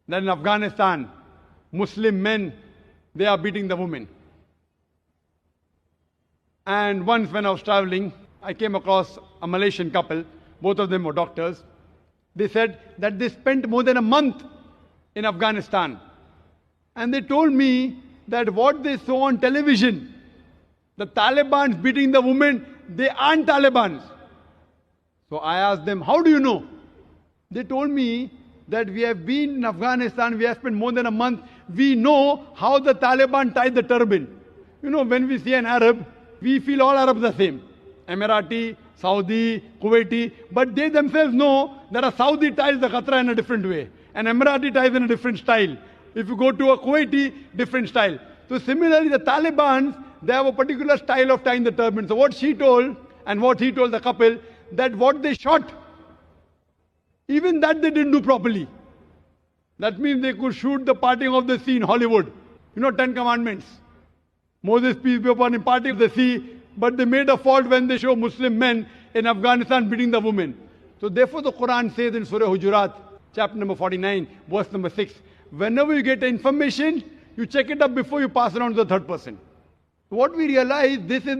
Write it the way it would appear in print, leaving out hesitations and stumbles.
that in Afghanistan, Muslim men, they are beating the women. And once when I was traveling, I came across a Malaysian couple. Both of them were doctors. They said that they spent more than a month in Afghanistan. And they told me that what they saw on television, the Taliban's beating the women, they aren't Talibans. So I asked them, how do you know? They told me that we have been in Afghanistan, we have spent more than a month. We know how the Taliban tie the turban. You know, when we see an Arab, we feel all Arabs the same. Emirati, Saudi, Kuwaiti. But they themselves know that a Saudi ties the khatra in a different way. An Emirati ties in a different style. If you go to a Kuwaiti, different style. So similarly, the Taliban, they have a particular style of tying the turban. So what she told and what he told the couple, that what they shot, even that they didn't do properly. That means they could shoot the parting of the sea in Hollywood. You know, 10 Commandments. Moses, peace be upon him, parting the sea. But they made a fault when they show Muslim men in Afghanistan beating the women. So therefore the Quran says in Surah Hujurat, chapter number 49, verse number 6, whenever you get information, you check it up before you pass it on to the third person. What we realize, this is